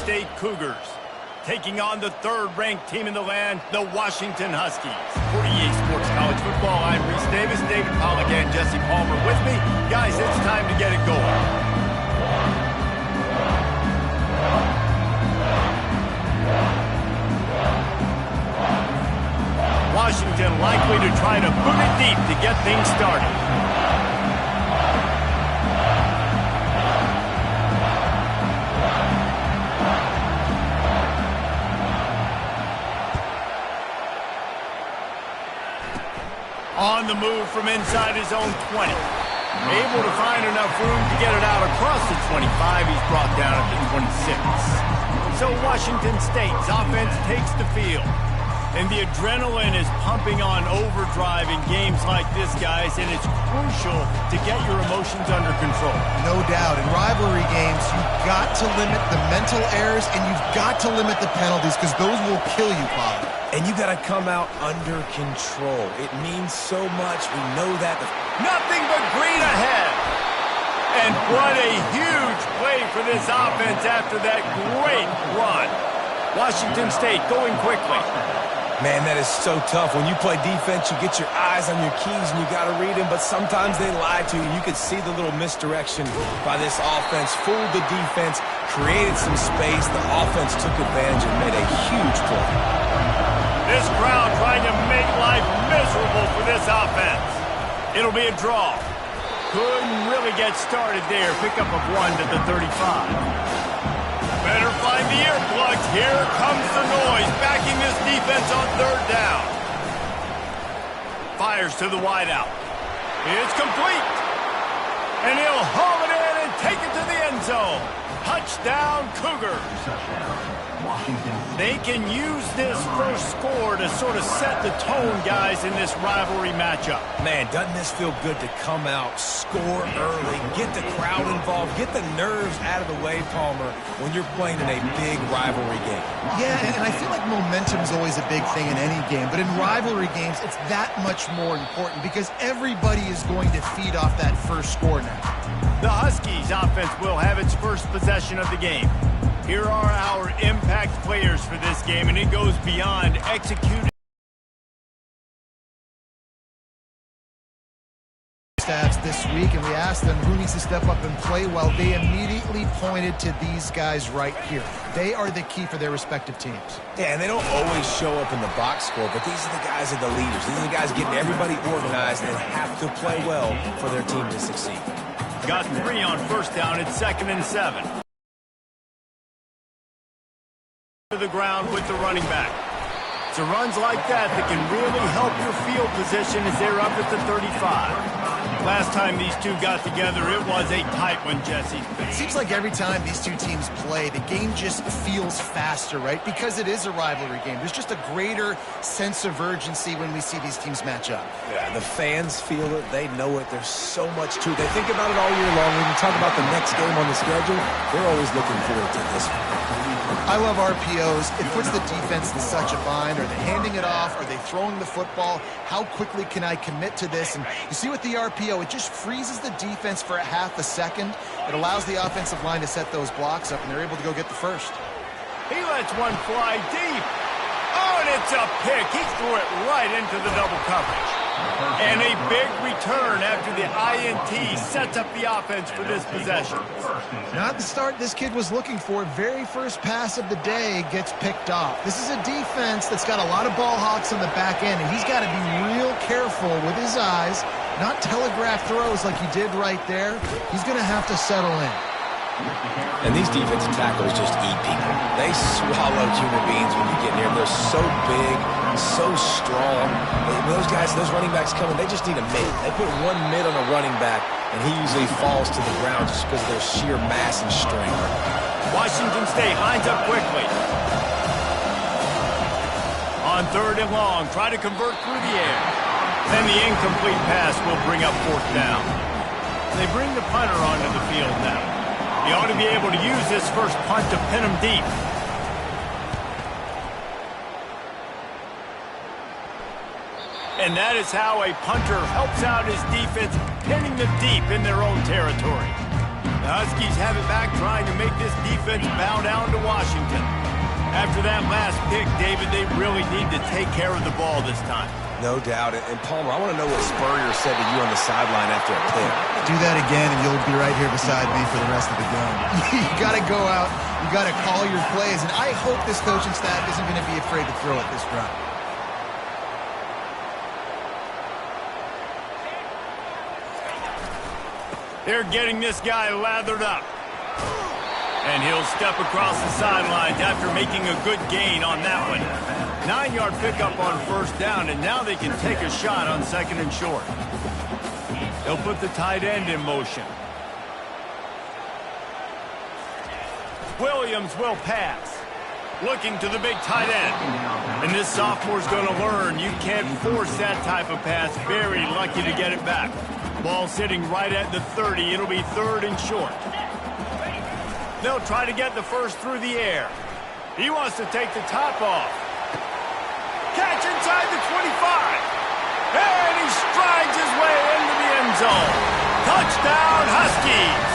State Cougars, taking on the third-ranked team in the land, the Washington Huskies. For EA Sports College Football, I'm Reese Davis, David Pollack, and Jesse Palmer with me. Guys, it's time to get it going. Washington likely to try to boot it deep to get things started. On the move from inside his own 20. Able to find enough room to get it out across the 25. He's brought down at the 26. So Washington State's offense takes the field. And the adrenaline is pumping on overdrive in games like this, guys, and it's crucial to get your emotions under control. No doubt. In rivalry games, you've got to limit the mental errors, and you've got to limit the penalties, because those will kill you, Bob. And you got to come out under control. It means so much. We know that. Nothing but green ahead. And what a huge play for this offense after that great run. Washington State going quickly. Man, that is so tough. When you play defense, you get your eyes on your keys and you got to read them, but sometimes they lie to you. You could see the little misdirection by this offense, fooled the defense, created some space. The offense took advantage and made a huge play. This crowd trying to make life miserable for this offense. It'll be a draw. Couldn't really get started there. Pickup of 1 to the 35. Better find the earplugs. Here comes the noise, backing this defense on third down. Fires to the wideout. It's complete. And he'll haul it in and take it to the end zone. Touchdown, Cougars. They can use this first score to sort of set the tone, guys, in this rivalry matchup. Man, doesn't this feel good to come out, score early, get the crowd involved, get the nerves out of the way, Palmer, when you're playing in a big rivalry game? Yeah, and I feel like momentum is always a big thing in any game, but in rivalry games, it's that much more important because everybody is going to feed off that first score now. The Huskies offense will have its first possession of the game. Here are our impact players for this game, and it goes beyond executing. Stats this week, and we asked them who needs to step up and play well. They immediately pointed to these guys right here. They are the key for their respective teams. Yeah, and they don't always show up in the box score, but these are the guys that are the leaders. These are the guys getting everybody organized and have to play well for their team to succeed. Got 3 on first down. It's 2nd and 7. To the ground with the running back. It's runs like that can really help your field position as they're up at the 35. Last time these two got together, it was a tight one, Jesse. It seems like every time these two teams play, the game just feels faster, right? Because it is a rivalry game. There's just a greater sense of urgency when we see these teams match up. Yeah, the fans feel it. They know it. There's so much to it. They think about it all year long. When you talk about the next game on the schedule, they're always looking forward to this one. I love RPOs. It puts the defense in such a bind. Are they handing it off? Are they throwing the football? How quickly can I commit to this? And you see with the RPO, it just freezes the defense for a half a second. It allows the offensive line to set those blocks up, and they're able to go get the first. He lets one fly deep. Oh, and it's a pick. He threw it right into the double coverage. And a big return after the INT sets up the offense for this possession. Not the start this kid was looking for. Very first pass of the day gets picked off. This is a defense that's got a lot of ball hawks on the back end, and he's got to be real careful with his eyes, not telegraph throws like he did right there. He's going to have to settle in. And these defensive tackles just eat people. They swallow human beings when you get near them. They're so big, so strong. When those guys, those running backs come in, they just need a mid. They put one mid on a running back, and he usually falls to the ground just because of their sheer mass and strength. Washington State lines up quickly. On 3rd and long, try to convert through the air. Then the incomplete pass will bring up 4th down. They bring the punter onto the field now. He ought to be able to use this first punt to pin him deep. And that is how a punter helps out his defense, pinning them deep in their own territory. The Huskies have it back, trying to make this defense bow down to Washington. After that last pick, David, they really need to take care of the ball this time. No doubt. And Palmer, I want to know what Spurrier said to you on the sideline after a pick. Do that again, and you'll be right here beside me for the rest of the game. You got to go out. You got to call your plays, and I hope this coaching staff isn't going to be afraid to throw at this drive. They're getting this guy lathered up. And he'll step across the sidelines after making a good gain on that one. 9-yard pickup on first down, and now they can take a shot on second and short. They'll put the tight end in motion. Williams will pass. Looking to the big tight end. And this sophomore's going to learn you can't force that type of pass. Very lucky to get it back. Ball sitting right at the 30. It'll be third and short. They'll try to get the first through the air. He wants to take the top off. Catch inside the 25. And he strides his way into the end zone. Touchdown, Huskies.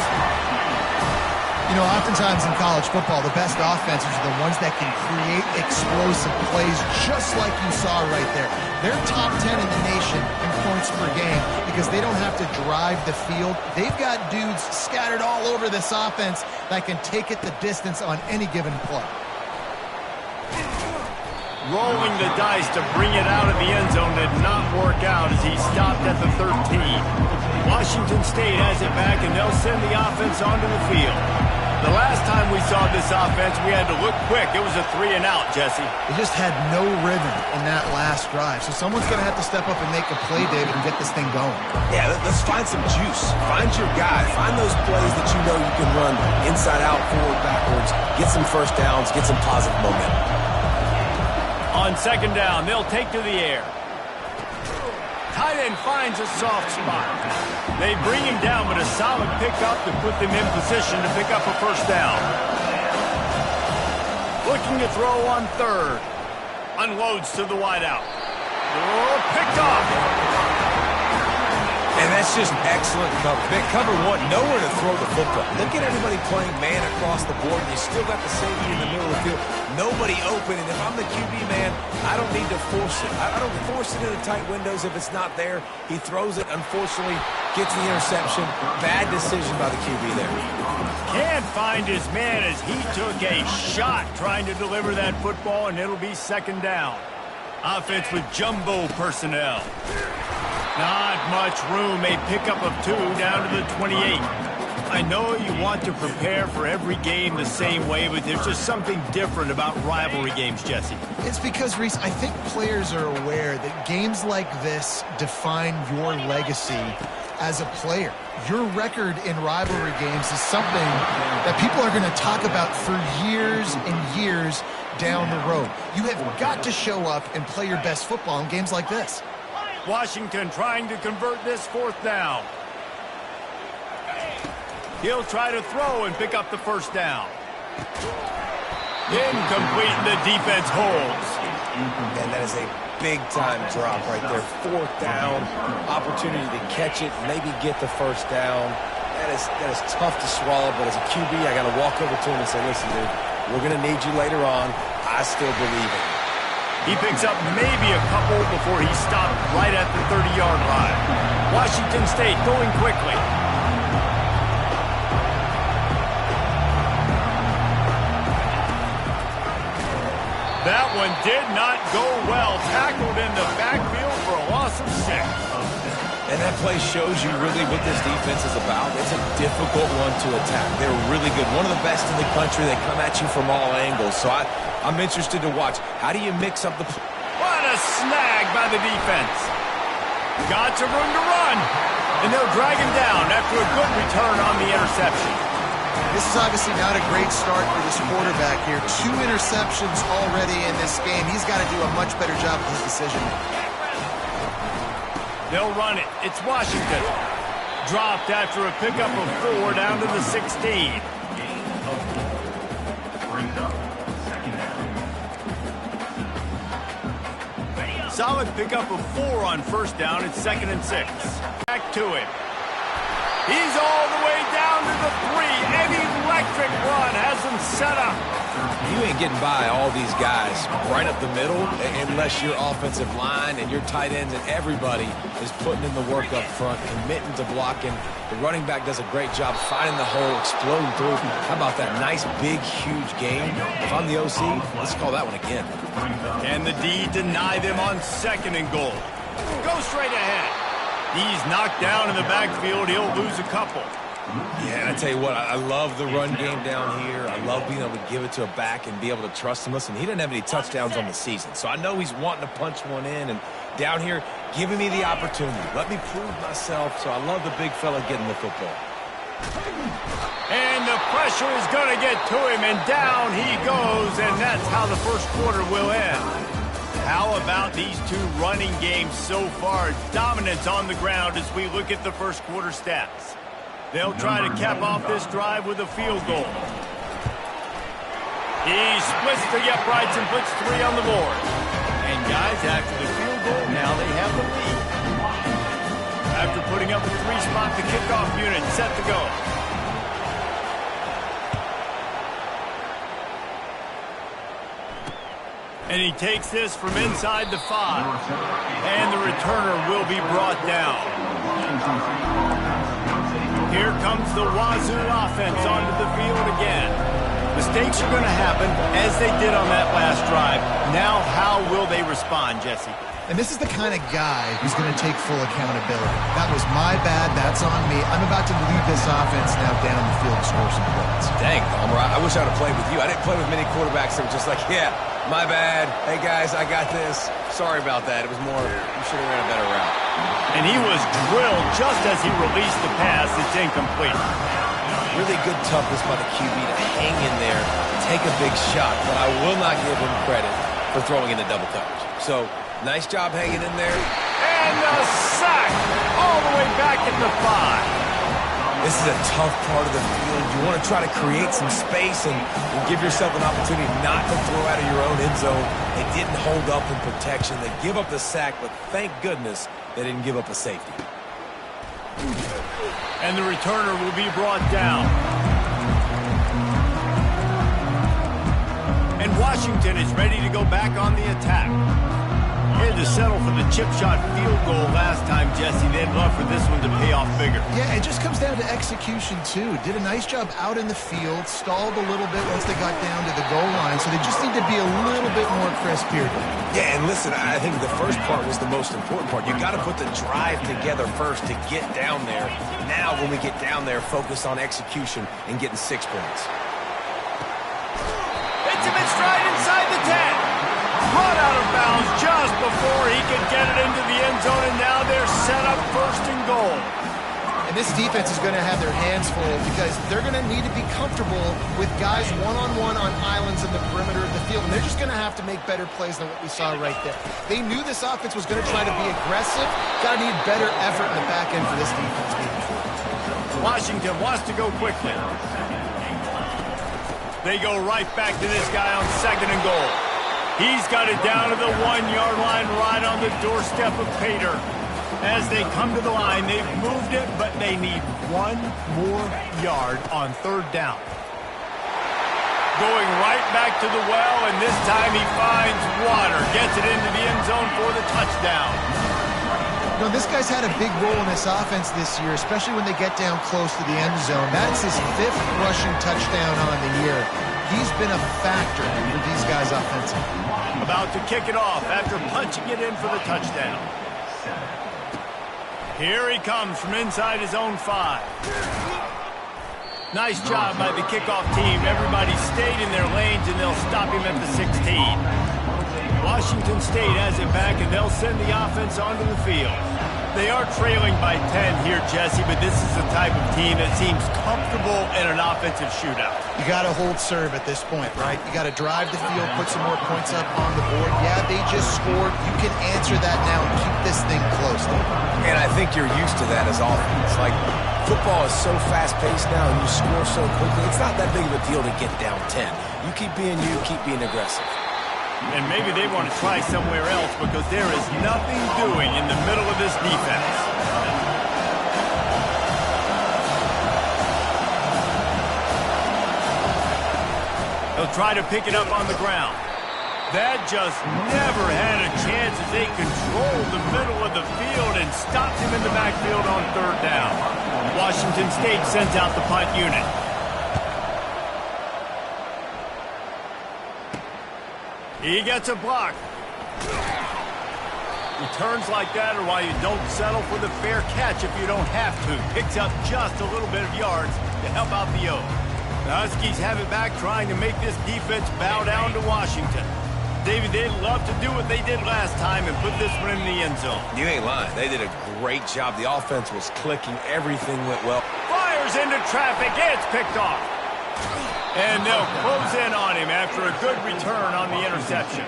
You know, oftentimes in college football, the best offenses are the ones that can create explosive plays just like you saw right there. They're top 10 in the nation in points per game because they don't have to drive the field. They've got dudes scattered all over this offense that can take it the distance on any given play. Rolling the dice to bring it out of the end zone did not work out as he stopped at the 13. Washington State has it back, and they'll send the offense onto the field. The last time we saw this offense, we had to look quick. It was a 3-and-out, Jesse. They just had no rhythm in that last drive. So someone's going to have to step up and make a play, David, and get this thing going. Yeah, let's find some juice. Find your guy. Find those plays that you know you can run inside out, forward, backwards. Get some first downs. Get some positive momentum. On second down, they'll take to the air. Tight end finds a soft spot. They bring him down, but a solid pickup to put them in position to pick up a first down. Looking to throw on third. Unloads to the wideout. Oh, picked off. And that's just excellent cover. Big cover one, nowhere to throw the football. Look at everybody playing man across the board. You still got the safety in the middle of the field. Nobody open, and if I'm the QB, man, I don't need to force it. I don't force it into tight windows if it's not there. He throws it, unfortunately, gets the interception. Bad decision by the QB there. Can't find his man as he took a shot trying to deliver that football, and it'll be second down. Offense with jumbo personnel. Not much room. A pickup of 2 down to the 28. I know you want to prepare for every game the same way, but there's just something different about rivalry games, Jesse. It's because, Reese, I think players are aware that games like this define your legacy as a player. Your record in rivalry games is something that people are going to talk about for years and years down the road. You have got to show up and play your best football in games like this. Washington trying to convert this fourth down. He'll try to throw and pick up the first down. Incomplete, the defense holds. And that is a big-time drop right there. Fourth down, opportunity to catch it, maybe get the first down. That is tough to swallow, but as a QB, I got to walk over to him and say, listen, dude, we're going to need you later on. I still believe it. He picks up maybe a couple before he stopped right at the 30-yard line. Washington State going quickly. That one did not go well. Tackled in the backfield for a loss of 6. And that play shows you really what this defense is about. It's a difficult one to attack. They're really good. One of the best in the country. They come at you from all angles. So I'm interested to watch. How do you mix up the... What a snag by the defense. Got some room to run. And they'll drag him down after a good return on the interception. This is obviously not a great start for this quarterback here. 2 interceptions already in this game. He's got to do a much better job with his decision. They'll run it. It's Washington. Dropped after a pickup of 4 down to the 16. Solid pickup of 4 on first down. It's 2nd and 6. Back to him. He's all the way down to the 3. An electric run has him set up. You ain't getting by all these guys right up the middle unless your offensive line and your tight ends and everybody is putting in the work up front, committing to blocking. The running back does a great job finding the hole, exploding through. How about that nice, big, huge game? If I'm the OC, let's call that one again. And the D deny them on 2nd and goal. Go straight ahead. He's knocked down in the backfield. He'll lose a couple. Yeah, and I tell you what, I love the run game down here. I love being able to give it to a back and be able to trust him. Listen, he didn't have any touchdowns on the season, so I know he's wanting to punch one in. And down here, giving me the opportunity. Let me prove myself, so I love the big fella getting the football. And the pressure is going to get to him, and down he goes, and that's how the first quarter will end. How about these two running games so far? Dominance on the ground as we look at the first quarter stats. They'll try to cap off this drive with a field goal. He splits the uprights and puts 3 on the board. And guys, after the field goal, now they have the lead. After putting up a 3-spot, the kickoff unit set to go. And he takes this from inside the 5. And the returner will be brought down. Here comes the Wazoo offense onto the field again. Mistakes are going to happen, as they did on that last drive. Now, how will they respond, Jesse? And this is the kind of guy who's going to take full accountability. That was my bad. That's on me. I'm about to lead this offense now down the field to score some points. Dang, Palmer, I wish I would have played with you. I didn't play with many quarterbacks that were just like, yeah, my bad. Hey, guys, I got this. Sorry about that. It was more, you should have ran a better route. And he was drilled just as he released the pass. It's incomplete. Really good toughness by the QB to hang in there, take a big shot, but I will not give him credit for throwing into double coverage. So, nice job hanging in there. And a sack all the way back at the 5. This is a tough part of the field. You want to try to create some space and give yourself an opportunity not to throw out of your own end zone. They didn't hold up in protection. They give up the sack, but thank goodness they didn't give up a safety. And the returner will be brought down. And Washington is ready to go back on the attack. Had to settle for the chip shot field goal last time, Jesse. They'd love for this one to pay off bigger. Yeah, it just comes down to execution, too. Did a nice job out in the field, stalled a little bit once they got down to the goal line, so they just need to be a little bit more crisp here. Yeah, and listen, I think the first part was the most important part. You got to put the drive together first to get down there. Now, when we get down there, focus on execution and getting 6 points. Hits him in stride inside the 10. Run out of bounds just before he could get it into the end zone, and now they're set up 1st and goal. And this defense is going to have their hands full because they're going to need to be comfortable with guys one-on-one on islands in the perimeter of the field, and they're just going to have to make better plays than what we saw right there. They knew this offense was going to try to be aggressive. Got to need better effort in the back end for this defense moving forward. Washington wants to go quickly. They go right back to this guy on 2nd and goal. He's got it down to the 1-yard line right on the doorstep of Pater. As they come to the line, they've moved it, but they need 1 more yard on 3rd down. Going right back to the well, and this time he finds water. Gets it into the end zone for the touchdown. You know, this guy's had a big role in this offense this year, especially when they get down close to the end zone. That's his 5th rushing touchdown on the year. He's been a factor for these guys offensively. About to kick it off after punching it in for the touchdown. Here he comes from inside his own 5. Nice job by the kickoff team. Everybody stayed in their lanes, and they'll stop him at the 16. Washington State has it back, and they'll send the offense onto the field. They are trailing by 10 here, Jesse, but this is the type of team that seems comfortable in an offensive shootout. You got to hold serve at this point, right? You got to drive the field, put some more points up on the board. Yeah, they just scored. You can answer that now and keep this thing close. And I think you're used to that as offense. Like, football is so fast-paced now, and you score so quickly. It's not that big of a deal to get down 10. You keep being you, keep being aggressive. And maybe they want to try somewhere else because there is nothing doing in the middle of this defense. He'll try to pick it up on the ground. That just never had a chance as they controlled the middle of the field and stopped him in the backfield on third down. Washington State sends out the punt unit. He gets a block. Returns like that are why you don't settle for the fair catch if you don't have to. Picks up just a little bit of yards to help out the O. The Huskies have it back, trying to make this defense bow down to Washington. David, they'd love to do what they did last time and put this one in the end zone. You ain't lying. They did a great job. The offense was clicking. Everything went well. Fires into traffic. It's picked off. And they'll close in on him after a good return on the interception.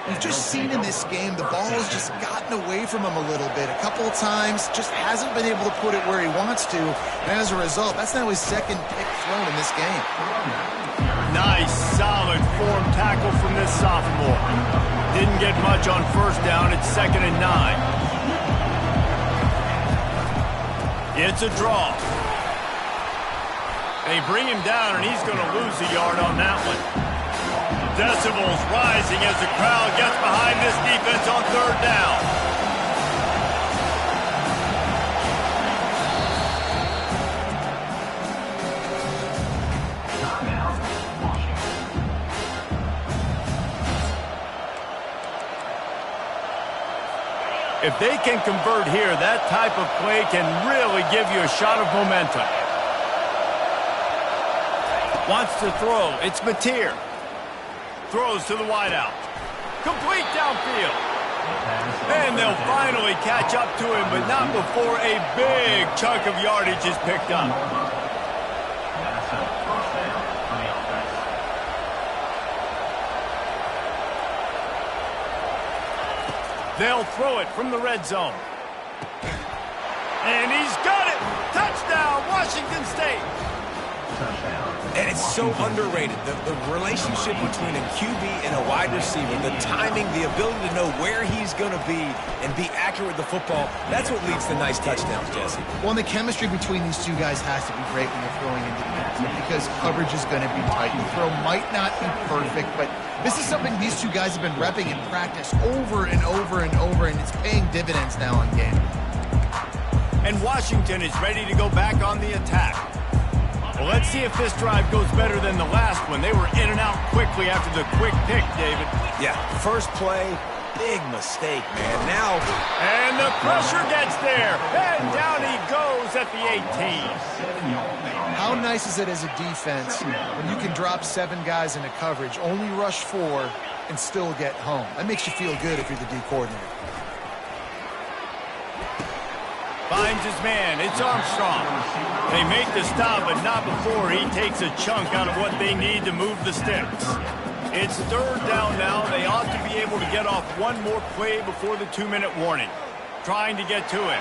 We've just seen in this game the ball has just gotten away from him a little bit. A couple of times, just hasn't been able to put it where he wants to. And as a result, that's now his second pick thrown in this game. Nice, solid form tackle from this sophomore. Didn't get much on first down. It's 2nd and 9. It's a draw. They bring him down, and he's going to lose a yard on that one. Decibels rising as the crowd gets behind this defense on third down. If they can convert here, that type of play can really give you a shot of momentum. Wants to throw. It's Mateer. Throws to the wideout. Complete downfield. And they'll finally catch up to him, but not before a big chunk of yardage is picked up. They'll throw it from the red zone. And he's got it! Touchdown, Washington State! And it's so underrated. The relationship between a QB and a wide receiver, the timing, the ability to know where he's going to be and be accurate with the football, that's what leads to nice touchdowns, Jesse. Well, and the chemistry between these two guys has to be great when they're throwing into the end zone because coverage is going to be tight. The throw might not be perfect, but this is something these two guys have been repping in practice over and over and over, and it's paying dividends now in game. And Washington is ready to go back on the attack. Well, let's see if this drive goes better than the last one. They were in and out quickly after the quick pick, David. Yeah, first play, big mistake, man. Now... And the pressure gets there. And down he goes at the 18. How nice is it as a defense when you can drop 7 guys into coverage, only rush 4, and still get home? That makes you feel good if you're the D coordinator. Finds his man. It's Armstrong. They make the stop, but not before he takes a chunk out of what they need to move the sticks. It's third down now. They ought to be able to get off one more play before the 2-minute warning. Trying to get to him.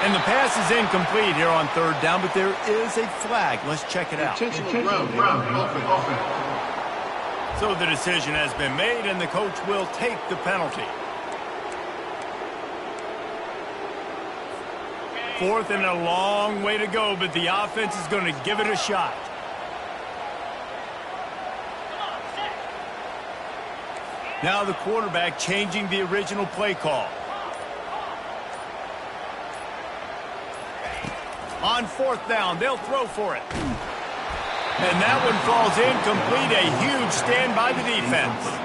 And the pass is incomplete here on third down, but there is a flag. Let's check it out. So the decision has been made, and the coach will take the penalty. 4th and a long way to go, but the offense is going to give it a shot. Now the quarterback changing the original play call. On 4th down, they'll throw for it. And that one falls incomplete. A huge stand by the defense.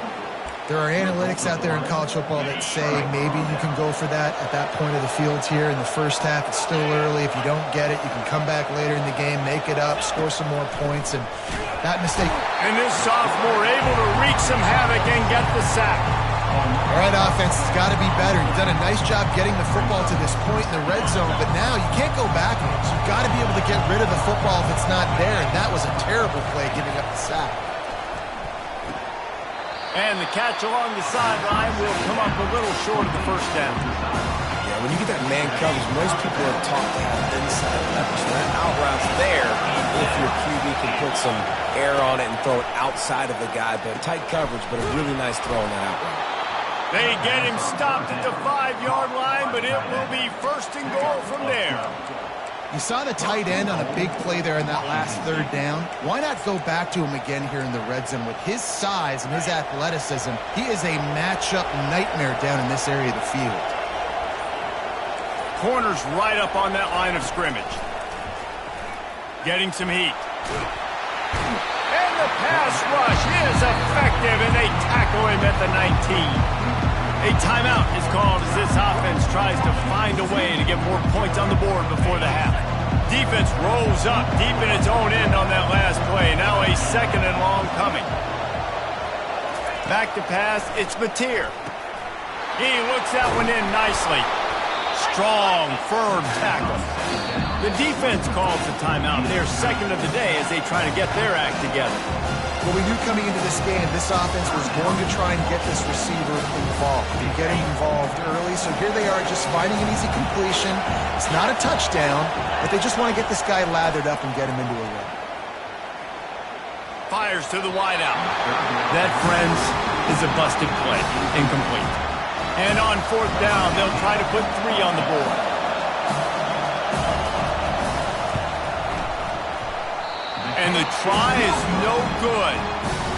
There are analytics out there in college football that say maybe you can go for that at that point of the field here in the first half. It's still early. If you don't get it, you can come back later in the game, make it up, score some more points, and that mistake. And this sophomore able to wreak some havoc and get the sack. All right, offense, it's got to be better. You've done a nice job getting the football to this point in the red zone, but now you can't go backwards. You've got to be able to get rid of the football if it's not there, and that was a terrible play giving up the sack. And the catch along the sideline will come up a little short of the first down. Yeah, when you get that man coverage, most people are taught to have inside leverage. So that out route's there if your QB can put some air on it and throw it outside of the guy. But tight coverage, but a really nice throw on that out route. They get him stopped at the 5-yard line, but it will be 1st and goal from there. You saw the tight end on a big play there in that last third down. Why not go back to him again here in the red zone? With his size and his athleticism, he is a matchup nightmare down in this area of the field. Corner's right up on that line of scrimmage. Getting some heat. And the pass rush is effective, and they tackle him at the 19. A timeout is called as this offense tries to find a way to get more points on the board before the half. Defense rolls up deep in its own end on that last play. Now a second and long coming. Back to pass, it's Mateer. He looks that one in nicely. Strong, firm tackle. The defense calls the timeout. Their second of the day as they try to get their act together. Well, we knew coming into this game, this offense was going to try and get this receiver involved and get him involved early. So here they are just finding an easy completion. It's not a touchdown, but they just want to get this guy lathered up and get him into a run. Fires to the wideout. That, friends, is a busted play. Incomplete. And on fourth down, they'll try to put 3 on the board. And the try is no good.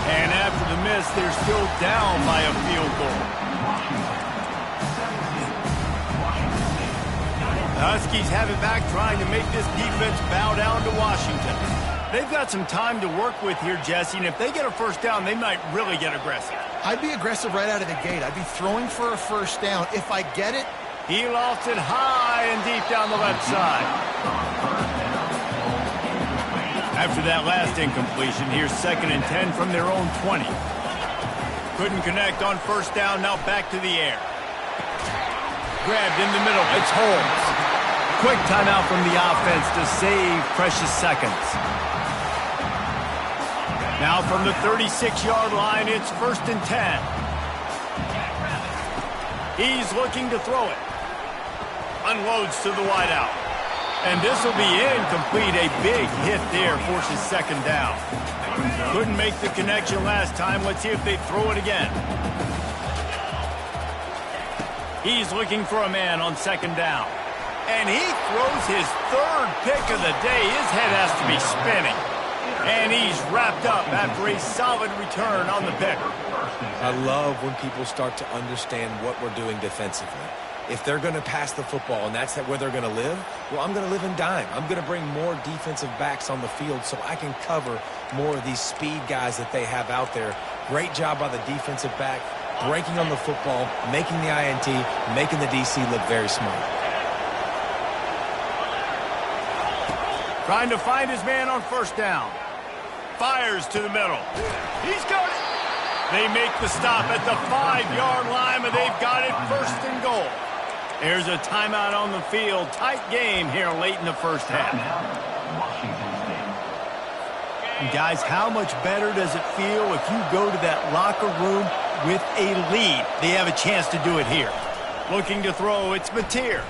And after the miss, they're still down by a field goal. The Huskies have it back, trying to make this defense bow down to Washington. They've got some time to work with here, Jesse, and if they get a first down, they might really get aggressive. I'd be aggressive right out of the gate. I'd be throwing for a first down. If I get it, he lost it high and deep down the left side. After that last incompletion, here's 2nd and 10 from their own 20. Couldn't connect on first down, now back to the air. Grabbed in the middle, it's Holmes. Quick timeout from the offense to save precious seconds. Now from the 36-yard line, it's 1st and 10. He's looking to throw it. Unloads to the wideout. And this will be incomplete. A big hit there forces 2nd down. Couldn't make the connection last time. Let's see if they throw it again. He's looking for a man on 2nd down. And he throws his 3rd pick of the day. His head has to be spinning. And he's wrapped up after a solid return on the pick. I love when people start to understand what we're doing defensively. If they're going to pass the football and that's where they're going to live, well, I'm going to live in dime. I'm going to bring more defensive backs on the field so I can cover more of these speed guys that they have out there. Great job by the defensive back, breaking on the football, making the INT, making the DC look very smart. Trying to find his man on first down. Fires to the middle. He's got it. They make the stop at the 5-yard line, but they've got it 1st and goal. There's a timeout on the field. Tight game here late in the first half. And guys, how much better does it feel if you go to that locker room with a lead? They have a chance to do it here. Looking to throw, it's Mateer.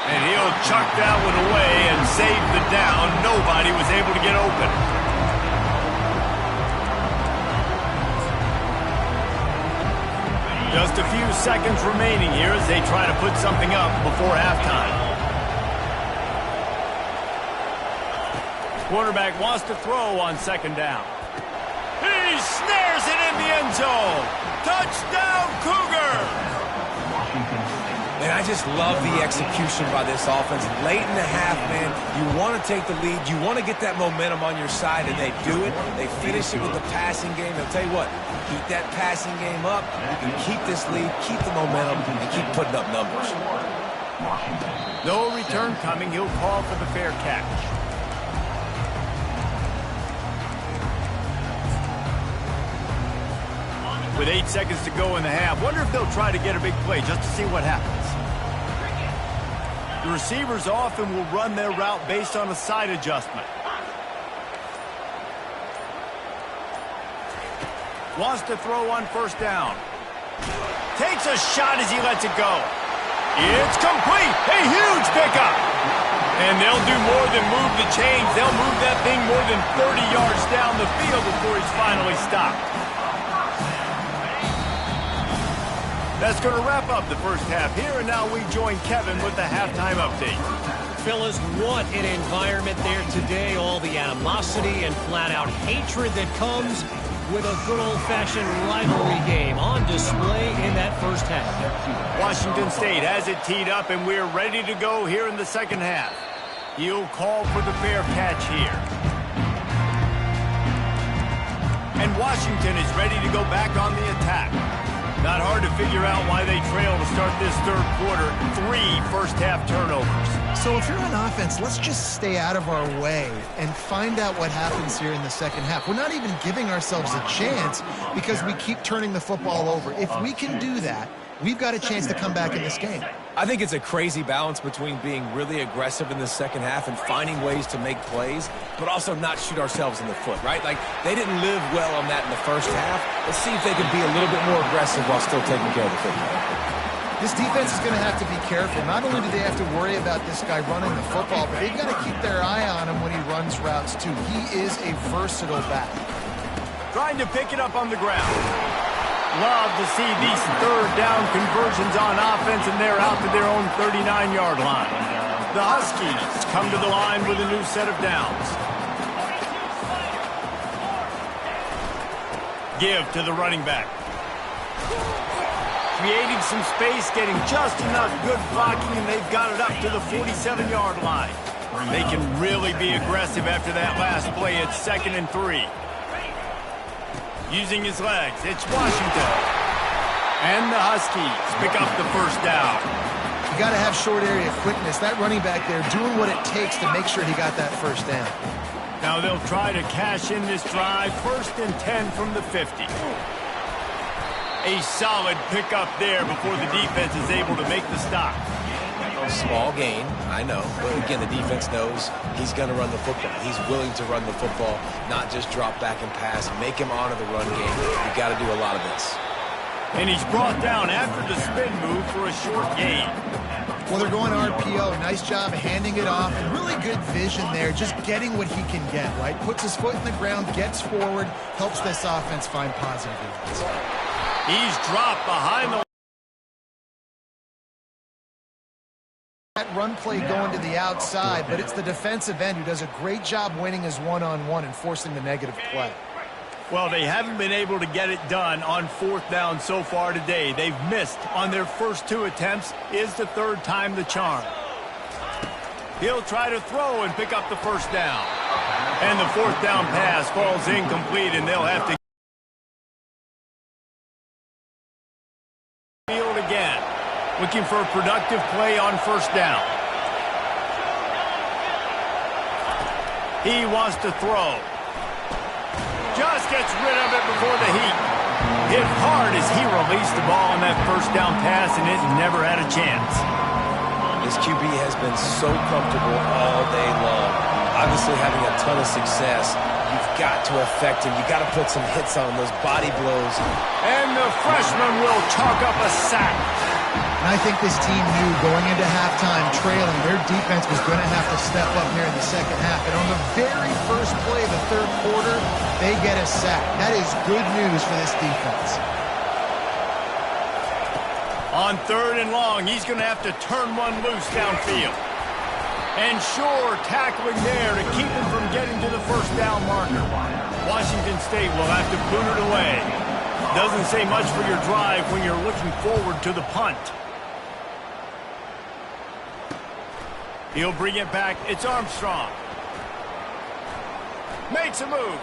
And he'll chuck that one away and save the down. Nobody was able to get open. Just a few seconds remaining here as they try to put something up before halftime. Quarterback wants to throw on 2nd down. He snares it in the end zone. Touchdown, Cougar! And I just love the execution by this offense. Late in the half, man, you want to take the lead. You want to get that momentum on your side, and they do it. They finish it with the passing game. I'll tell you what, keep that passing game up. You can keep this lead, keep the momentum, and keep putting up numbers. No return coming. He'll call for the fair catch. With 8 seconds to go in the half, wonder if they'll try to get a big play just to see what happens. The receivers often will run their route based on a side adjustment. Wants to throw on first down. Takes a shot as he lets it go. It's complete. A huge pickup. And they'll do more than move the chains. They'll move that thing more than 30 yards down the field before he's finally stopped. That's going to wrap up the first half here, and now we join Kevin with the halftime update. Fellas, what an environment there today. All the animosity and flat-out hatred that comes with a good old-fashioned rivalry game on display in that first half. Washington State has it teed up, and we're ready to go here in the second half. He'll call for the fair catch here. And Washington is ready to go back on the attack. Not hard to figure out why they trail to start this third quarter. 3 first-half turnovers. So if you're on offense, let's just stay out of our way and find out what happens here in the second half. We're not even giving ourselves a chance because we keep turning the football over. If we can do that, we've got a chance to come back in this game. I think it's a crazy balance between being really aggressive in the second half and finding ways to make plays, but also not shoot ourselves in the foot, right? Like, they didn't live well on that in the first half. Let's see if they can be a little bit more aggressive while still taking care of the football. This defense is going to have to be careful. Not only do they have to worry about this guy running the football, but they've got to keep their eye on him when he runs routes, too. He is a versatile back. Trying to pick it up on the ground. Love to see these third down conversions on offense, and they're out to their own 39-yard line. The Huskies come to the line with a new set of downs. Give to the running back. Creating some space, getting just enough good blocking, and they've got it up to the 47-yard line. They can really be aggressive after that last play. It's 2nd and 3. Using his legs, it's Washington. And the Huskies pick up the first down. You got to have short area quickness. That running back there doing what it takes to make sure he got that first down. Now they'll try to cash in this drive. 1st and 10 from the 50. A solid pickup there before the defense is able to make the stop. Small gain, I know, but again, the defense knows he's going to run the football. He's willing to run the football, not just drop back and pass, make him honor the run game. You've got to do a lot of this. And he's brought down after the spin move for a short gain. Well, they're going RPO. Nice job handing it off. And really good vision there, just getting what he can get, right? Puts his foot in the ground, gets forward, helps this offense find positive yards. He's dropped behind the that run play going to the outside, but it's the defensive end who does a great job winning his one-on-one and forcing the negative play. Well, they haven't been able to get it done on 4th down so far today. They've missed on their first 2 attempts. Is the 3rd time the charm. He'll try to throw and pick up the first down. And the 4th down pass falls incomplete, and they'll have to field again. Looking for a productive play on 1st down. He wants to throw. Just gets rid of it before the heat. Hit hard as he released the ball on that 1st down pass, and it never had a chance. This QB has been so comfortable all day long. Obviously having a ton of success. You've got to affect him. You've got to put some hits on him, those body blows. And the freshman will chalk up a sack. And I think this team knew going into halftime trailing, their defense was going to have to step up here in the second half. And on the very first play of the third quarter, they get a sack. That is good news for this defense. On 3rd and long, he's going to have to turn one loose downfield. And sure, tackling there to keep him from getting to the 1st down marker. Washington State will have to boot it away. Doesn't say much for your drive when you're looking forward to the punt. He'll bring it back. It's Armstrong. Makes a move.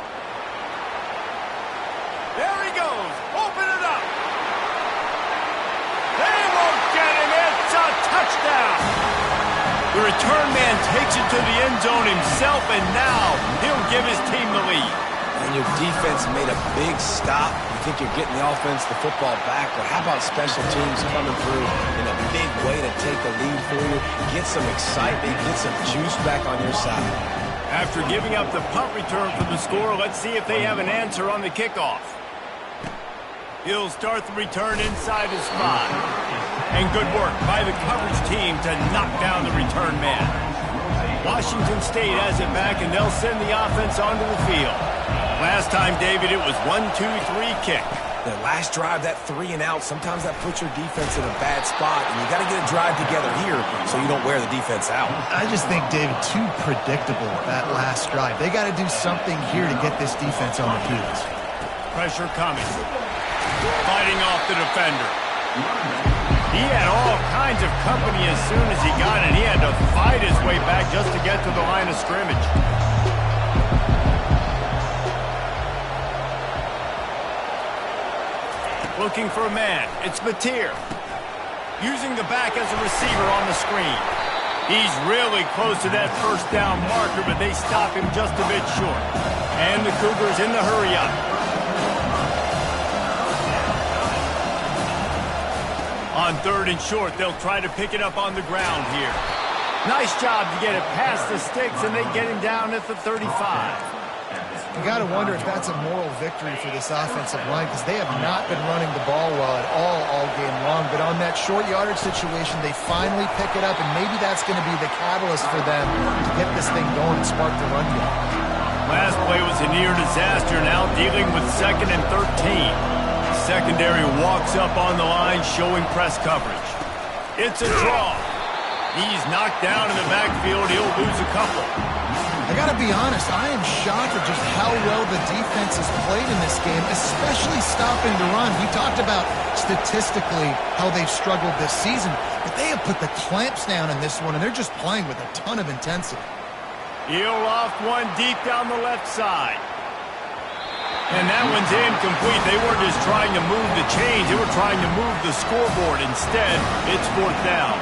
There he goes. Open it up. They won't get him. It's a touchdown. The return man takes it to the end zone himself, and now he'll give his team the lead. And your defense made a big stop. You think you're getting the offense, the football back, but how about special teams coming through in a big way to take the lead for you? Get some excitement, get some juice back on your side. After giving up the punt return for the score, let's see if they have an answer on the kickoff. He'll start the return inside his spot. And good work by the coverage team to knock down the return man. Washington State has it back, and they'll send the offense onto the field. Last time, David, it was 1-2-3 kick. The last drive, that 3 and out, sometimes that puts your defense in a bad spot, and you got to get a drive together here so you don't wear the defense out. I just think, David, too predictable that last drive. They got to do something here to get this defense on their heels. Pressure coming. Fighting off the defender. He had all kinds of company as soon as he got it. He had to fight his way back just to get to the line of scrimmage. Looking for a man. It's Mateer. Using the back as a receiver on the screen. He's really close to that first down marker, but they stop him just a bit short. And the Cougars in the hurry up. On 3rd and short, they'll try to pick it up on the ground here. Nice job to get it past the sticks, and they get him down at the 35. You got to wonder if that's a moral victory for this offensive line, because they have not been running the ball well at all game long. But on that short yardage situation, they finally pick it up, and maybe that's going to be the catalyst for them to get this thing going and spark the run game. Last play was a near disaster, now dealing with 2nd and 13. Secondary walks up on the line, showing press coverage. It's a draw. He's knocked down in the backfield. He'll lose a couple. I got to be honest, I am shocked at just how well the defense has played in this game, especially stopping the run. We talked about statistically how they've struggled this season, but they have put the clamps down in this one, and they're just playing with a ton of intensity. He'll loft one deep down the left side. And that one's incomplete. They weren't just trying to move the chains. They were trying to move the scoreboard. Instead, it's 4th down.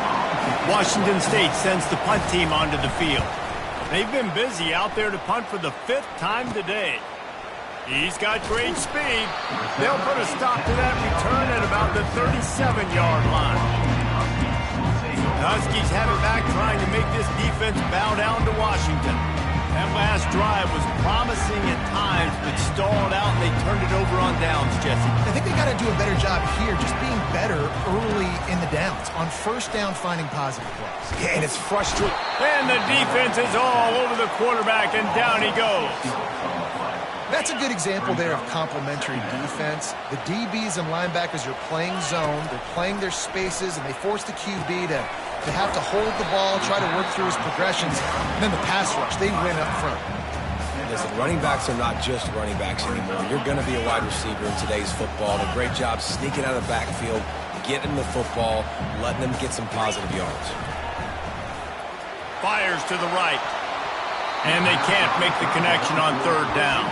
Washington State sends the punt team onto the field. They've been busy out there to punt for the 5th time today. He's got great speed. They'll put a stop to that return at about the 37-yard line. The Huskies have it back, trying to make this defense bow down to Washington. That last drive was promising at times, but stalled out, and they turned it over on downs, Jesse. I think they got to do a better job here, just being better early in the downs. On 1st down, finding positive plays. Yeah, and it's frustrating. And the defense is all over the quarterback, and down he goes. That's a good example there of complementary defense. The DBs and linebackers are playing zone, they're playing their spaces, and they force the QB to have to hold the ball, try to work through his progressions, and then the pass rush, they win up front. Listen, running backs are not just running backs anymore. You're going to be a wide receiver in today's football. A great job sneaking out of the backfield, getting the football, letting them get some positive yards. Fires to the right. And they can't make the connection on 3rd down.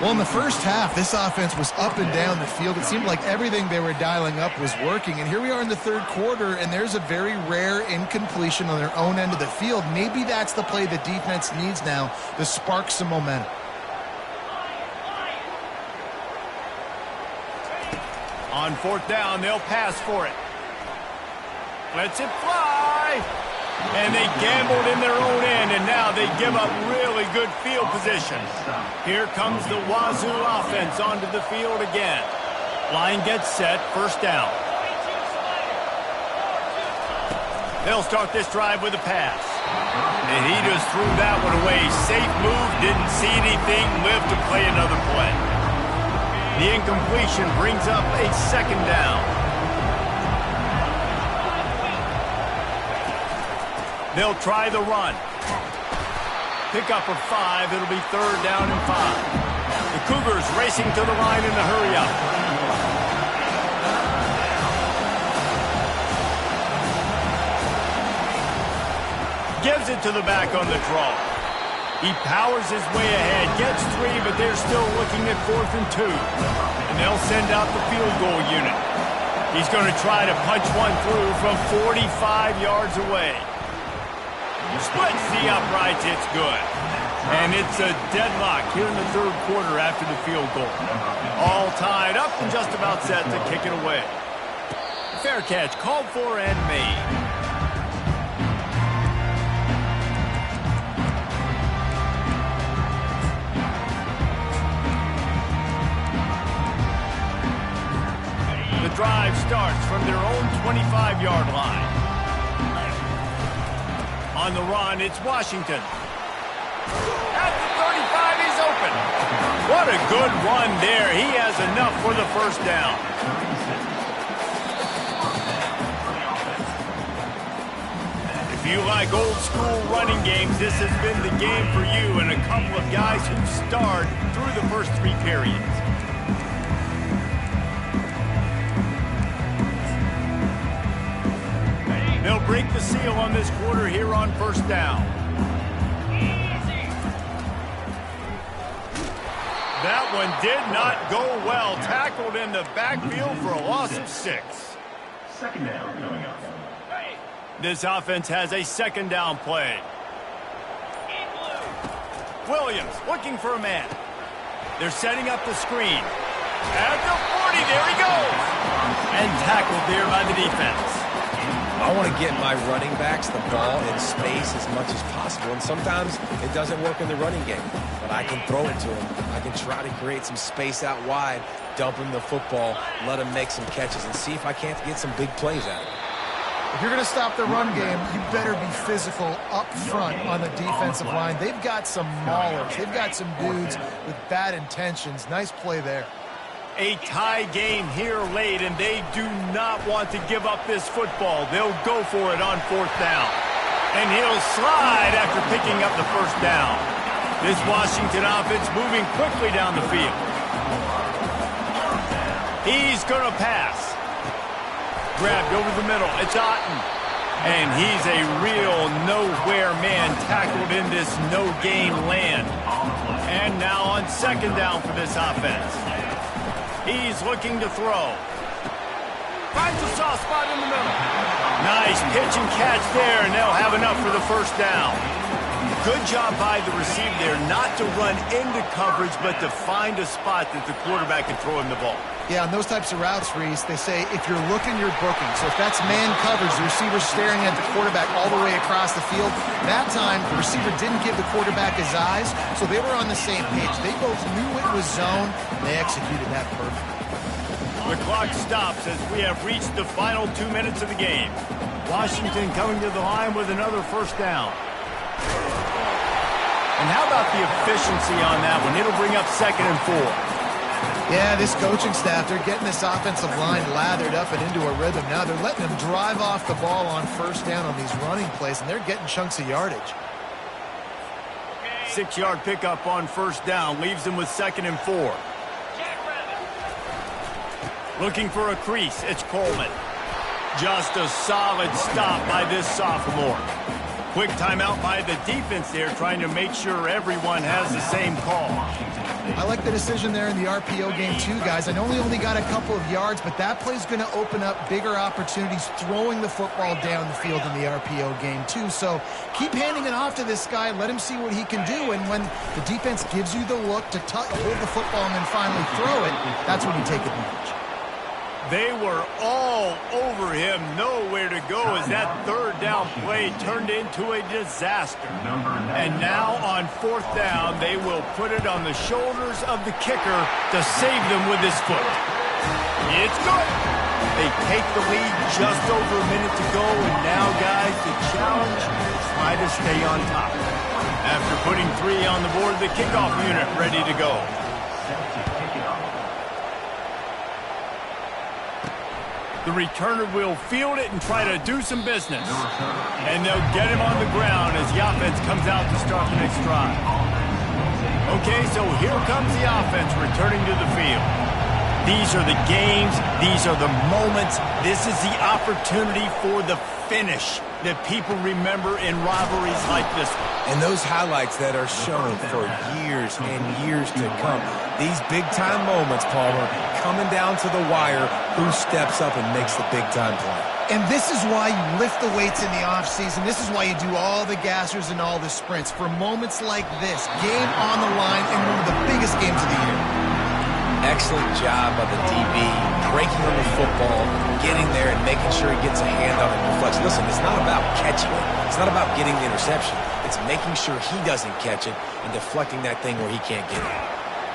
Well, in the first half, this offense was up and down the field. It seemed like everything they were dialing up was working. And here we are in the 3rd quarter, and there's a very rare incompletion on their own end of the field. Maybe that's the play the defense needs now to spark some momentum. On 4th down, they'll pass for it. Lets it fly. And they gambled in their own end, and now they give up really good field position. Here comes the Wazoo offense onto the field again. Line gets set, 1st down. They'll start this drive with a pass. And he just threw that one away. Safe move, didn't see anything, lived to play another play. The incompletion brings up a 2nd down. They'll try the run. Pick up a 5. It'll be 3rd down and 5. The Cougars racing to the line in the hurry up. Gives it to the back on the draw. He powers his way ahead, gets 3, but they're still looking at 4th and 2. And they'll send out the field goal unit. He's going to try to punch one through from 45 yards away. Splits the uprights, it's good. And it's a deadlock here in the 3rd quarter after the field goal. All tied up and just about set to kick it away. Fair catch called for and made. The drive starts from their own 25-yard line. On the run, it's Washington. At the 35, he's open. What a good run there. He has enough for the first down. If you like old school running games, this has been the game for you and a couple of guys who starred through the first 3 periods. They'll break the seal on this quarter here on first down. That one did not go well. Tackled in the backfield for a loss of 6. Second down coming up. This offense has a second down play. Williams looking for a man. They're setting up the screen. At the 40, there he goes. And tackled there by the defense. I want to get my running backs the ball in space as much as possible, and sometimes it doesn't work in the running game, but I can throw it to them. I can try to create some space out wide, dump him the football, let him make some catches, and see if I can't get some big plays out of it. If you're going to stop the run game, you better be physical up front on the defensive line. They've got some maulers. They've got some dudes with bad intentions. Nice play there. A tie game here late, and they do not want to give up this football. They'll go for it on 4th down. And he'll slide after picking up the first down. This Washington offense moving quickly down the field. He's going to pass. Grabbed over the middle. It's Otten. And he's a real nowhere man tackled in this no-gain land. And now on 2nd down for this offense. He's looking to throw. Finds a soft spot in the middle. Nice pitch and catch there, and they'll have enough for the first down. Good job by the receiver there not to run into coverage, but to find a spot that the quarterback can throw him the ball. Yeah, on those types of routes, Reese, they say if you're looking, you're booking. So if that's man coverage, the receiver's staring at the quarterback all the way across the field. That time, the receiver didn't give the quarterback his eyes, so they were on the same page. They both knew it was zone, and they executed that perfectly. The clock stops as we have reached the final 2 minutes of the game. Washington coming to the line with another first down. And how about the efficiency on that one? It'll bring up 2nd and 4. Yeah, this coaching staff, they're getting this offensive line lathered up and into a rhythm. Now they're letting them drive off the ball on first down on these running plays, and they're getting chunks of yardage. 6-yard pickup on first down leaves them with 2nd and 4. Looking for a crease, it's Coleman. Just a solid stop by this sophomore. Quick timeout by the defense there, trying to make sure everyone has the same call. I like the decision there in the RPO game too, guys. I know we only got a couple of yards, but that play's going to open up bigger opportunities throwing the football down the field in the RPO game too. So keep handing it off to this guy. Let him see what he can do. And when the defense gives you the look to hold the football and then finally throw it, that's when you take advantage. They were all over him, nowhere to go as that 3rd down play turned into a disaster. And now on 4th down, they will put it on the shoulders of the kicker to save them with his foot. It's good. They take the lead just over a minute to go, and now, guys, the challenge, try to stay on top. After putting 3 on the board, the kickoff unit ready to go. The returner will field it and try to do some business. And they'll get him on the ground as the offense comes out to start the next drive. Okay, so here comes the offense returning to the field. These are the games. These are the moments. This is the opportunity for the finish that people remember in rivalries like this one. And those highlights that are shown for years and years to come. These big-time moments, Palmer, coming down to the wire, who steps up and makes the big-time play. And this is why you lift the weights in the offseason. This is why you do all the gassers and all the sprints. For moments like this, game on the line in one of the biggest games of the year. Excellent job by the DB, breaking on the football, getting there and making sure he gets a hand on it and deflects. Listen, it's not about catching it. It's not about getting the interception. It's making sure he doesn't catch it and deflecting that thing where he can't get it.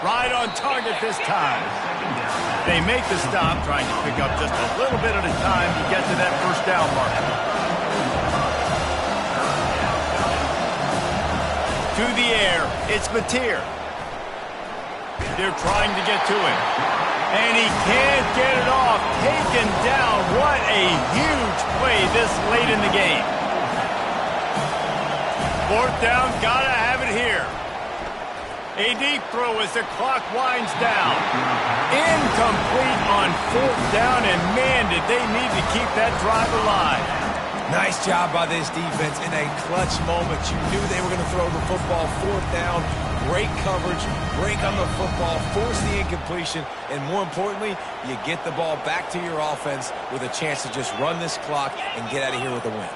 Right on target this time. They make the stop, trying to pick up just a little bit at a time to get to that first down marker. To the air, it's Mateer. They're trying to get to him. And he can't get it off. Taken down. What a huge play this late in the game. Fourth down, gotta have it here. A deep throw as the clock winds down. Incomplete on fourth down, and man, did they need to keep that drive alive. Nice job by this defense in a clutch moment. You knew they were going to throw the football. Fourth down, great coverage, break on the football, force the incompletion, and more importantly, you get the ball back to your offense with a chance to just run this clock and get out of here with a win.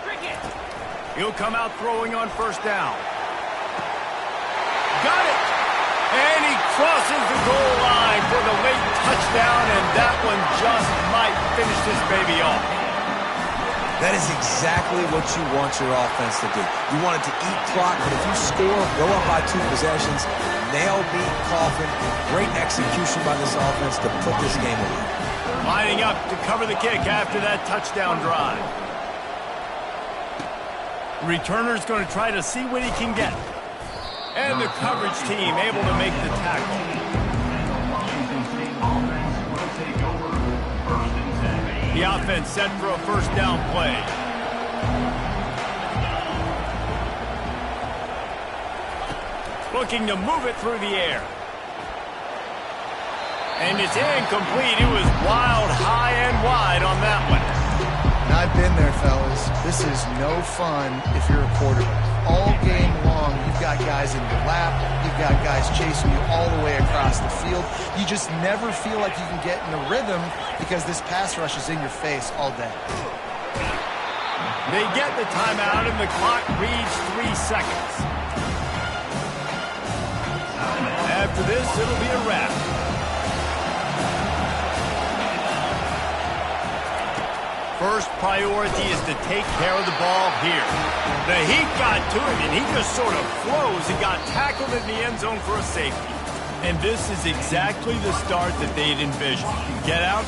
He'll come out throwing on first down. Got it! And he crosses the goal line for the late touchdown, and that one just might finish this baby off. That is exactly what you want your offense to do. You want it to eat clock, but if you score, go up by 2 possessions, nail beat Coffin, great execution by this offense to put this game away. Lining up to cover the kick after that touchdown drive. The returner's going to try to see what he can get. And the coverage team able to make the tackle. The offense set for a first down play. Looking to move it through the air. And it's incomplete. It was wild, high and wide on that one. I've been there, fellas. This is no fun if you're a quarterback. All game long, you've got guys in your lap. You've got guys chasing you all the way across the field. You just never feel like you can get in a rhythm because this pass rush is in your face all day. They get the timeout, and the clock reads 3 seconds. After this, it'll be a wrap. First priority is to take care of the ball here. The heat got to him, and he just sort of froze and got tackled in the end zone for a safety. And this is exactly the start that they'd envisioned. Get out,